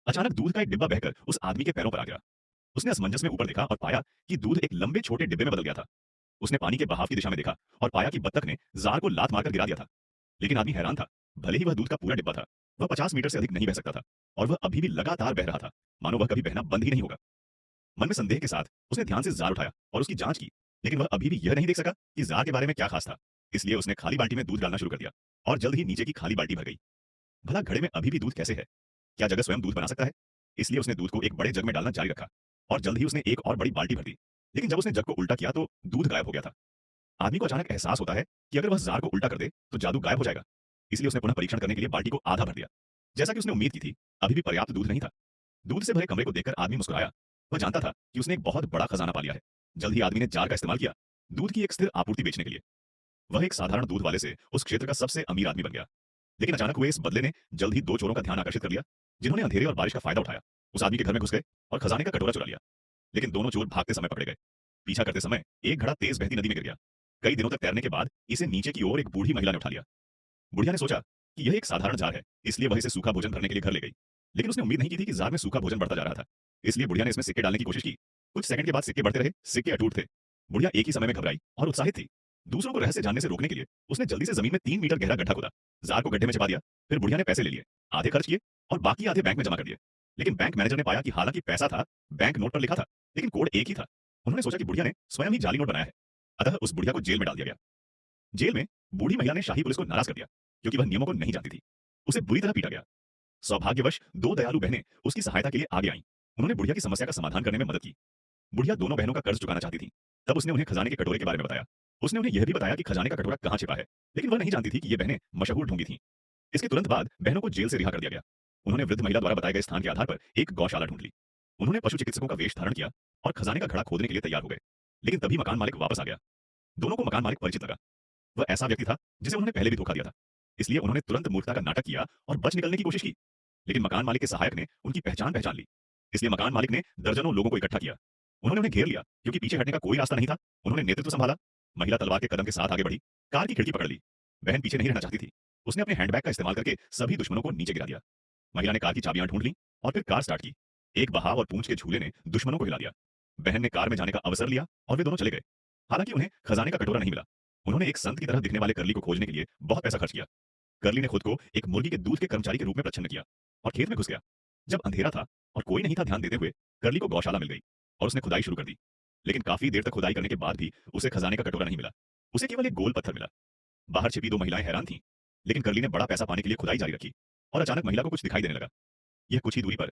अचानक दूध का एक डिब्बा बहकर उस आदमी के पैरों पर आ गया। उसने असमंजस में ऊपर देखा और पाया कि दूध एक लंबे छोटे डिब्बे में बदल गया था। उसने पानी के बहाव की दिशा में देखा और पाया कि बत्तख ने जार को लात मारकर गिरा दिया था। लेकिन आदमी हैरान था। भले ही वह दूध का पूरा डिब्बा था, वह 50 मीटर से अधिक नहीं बह सकता था और वह अभी भी लगातार बह रहा था, मानो वह कभी बहना बंद ही नहीं होगा। मन में संदेह के साथ उसने ध्यान से जार उठाया और उसकी जांच की, लेकिन वह अभी भी यह नहीं देख सका कि जार के बारे में क्या खास था। इसलिए उसने खाली बाल्टी में दूध डालना शुरू कर दिया और जल्द ही नीचे की खाली बाल्टी भर गई। भला घड़े में अभी भी दूध कैसे है? क्या जगह स्वयं दूध बना सकता है? इसलिए उसने दूध को एक बड़े जग में डालना जारी रखा और जल्द ही उसने एक और बड़ी बाल्टी भर दी। लेकिन जब उसने जग को उल्टा किया तो दूध गायब हो गया था। आदमी को अचानक एहसास होता है कि अगर वह जार को उल्टा कर दे तो जादू गायब हो जाएगा। इसलिए उसने पुनः परीक्षण करने के लिए बाल्टी को आधा भर दिया। जैसा कि उसने उम्मीद की थी, अभी भी पर्याप्त दूध नहीं था। दूध से भरे कमरे को देखकर आदमी मुस्कुराया। वह जानता था कि उसने एक बहुत बड़ा खजाना पा लिया है। जल्द ही आदमी ने जार का इस्तेमाल किया, दूध की एक स्थिर आपूर्ति बेचने के लिए। वह एक साधारण दूध वाले से उस क्षेत्र का सबसे अमीर आदमी बन गया। लेकिन अचानक हुए इस बदले ने जल्द ही दो चोरों का ध्यान आकर्षित कर लिया, जिन्होंने अंधेरे और बारिश का फायदा उठाया। उस आदमी के घर में घुस गए और खजाने का कटोरा चुरा लिया। लेकिन दोनों चोर भागते समय पकड़े गए। पीछा करते समय एक घड़ा तेज बहती नदी में गिर गया। कई दिनों तक तैरने के बाद इसे नीचे की ओर एक बूढ़ी महिला ने उठा लिया। बुढ़िया ने सोचा कि यह एक साधारण जार है, इसलिए वह इसे सूखा भोजन भरने के लिए घर ले गई। लेकिन उसने उम्मीद नहीं की थी कि जार में सूखा भोजन बढ़ता जा रहा था। इसलिए बुढ़िया ने इसमें सिक्के डालने की कोशिश की। कुछ सेकंड के बाद सिक्के बढ़ते रहे, सिक्के अटूट थे। बुढ़िया एक ही समय में घबराई और उत्साहित थी। दूसरों को रहस्य जानने से रोकने के लिए उसने जल्दी से जमीन में 3 मीटर गहरा गड्ढा खोदा, जार को गड्ढे में छिपा दिया। फिर बुढ़िया ने पैसे ले लिए, आधे खर्च किए और बाकी आधे बैंक में जमा कर दिए। लेकिन बैंक मैनेजर ने पाया कि हालांकि पैसा था, बैंक नोट पर लिखा था, लेकिन कोड एक ही था। उन्होंने सोचा कि बुढ़िया ने स्वयं ही जाली नोट बनाया है। अतः उस बुढ़िया को जेल में डाल दिया गया। जेल में बूढ़ी महिला ने शाही पुलिस को नाराज कर दिया, क्योंकि वह नियमों को नहीं जानती थी। उसे बुरी तरह पीटा गया। सौभाग्यवश दो दयालु बहनें उसकी सहायता के लिए आगे आईं। उन्होंने बुढ़िया की समस्या का समाधान करने में मदद की। बुढ़िया दोनों बहनों का कर्ज चुकाना चाहती थी। तब उसने उन्हें खजाने के कटोरे के बारे में बताया। उसने उन्हें यह भी बताया कि खजाने का कटोरा कहाँ छिपा है, लेकिन वह नहीं जानती थी कि ये बहनें मशहूर ढोंगी थीं। इसके तुरंत बाद बहनों को जेल से रिहा कर दिया गया। उन्होंने वृद्ध महिला द्वारा बताए गए स्थान के आधार पर एक गौशाला ढूंढ ली। उन्होंने पशु चिकित्सकों का वेश धारण किया और खजाने का घड़ा खोदने के लिए तैयार हो गए। लेकिन तभी मकान मालिक वापस आ गया। दोनों को मकान मालिक परिचित लगा। वह ऐसा व्यक्ति था जिसे उन्होंने पहले भी धोखा दिया था। इसलिए उन्होंने तुरंत मूर्खता का नाटक किया और बच निकलने की कोशिश की। लेकिन मकान मालिक के सहायक ने उनकी पहचान पहचान ली। इसलिए मकान मालिक ने दर्जनों लोगों को इकट्ठा किया। उन्होंने उन्हें घेर लिया, क्योंकि पीछे हटने का कोई रास्ता नहीं था। उन्होंने नेतृत्व संभाला। महिला तलवार के कदम के साथ आगे बढ़ी, कार की खिड़की पकड़ ली। बहन पीछे नहीं रहना चाहती थी। उसने अपने हैंडबैग का इस्तेमाल करके सभी दुश्मनों को नीचे गिरा दिया। महिला ने कार की चाबियां ढूंढ ली और फिर कार स्टार्ट की। एक बहाव और पूंछ के झूले ने दुश्मनों को हिला दिया। बहन ने कार में जाने का अवसर लिया और वे दोनों चले गए। हालांकि उन्हें खजाने का कटोरा नहीं मिला। उन्होंने एक संत की तरह दिखने वाले करली को खोजने के लिए बहुत पैसा खर्च किया। करली ने खुद को एक मुर्गी के दूध के कर्मचारी के रूप में प्रच्छन्न किया और खेत में घुस गया। जब अंधेरा था और कोई नहीं था ध्यान देते हुए, करली को गौशाला मिल गई और उसने खुदाई शुरू कर दी। लेकिन काफी देर तक खुदाई करने के बाद भी उसे खजाने का कटोरा नहीं मिला। उसे केवल एक गोल पत्थर मिला। बाहर छिपी दो महिलाएं हैरान थीं, लेकिन करली ने बड़ा पैसा पाने के लिए खुदाई जारी रखी और अचानक महिला को कुछ दिखाई देने लगा। यह कुछ ही दूरी पर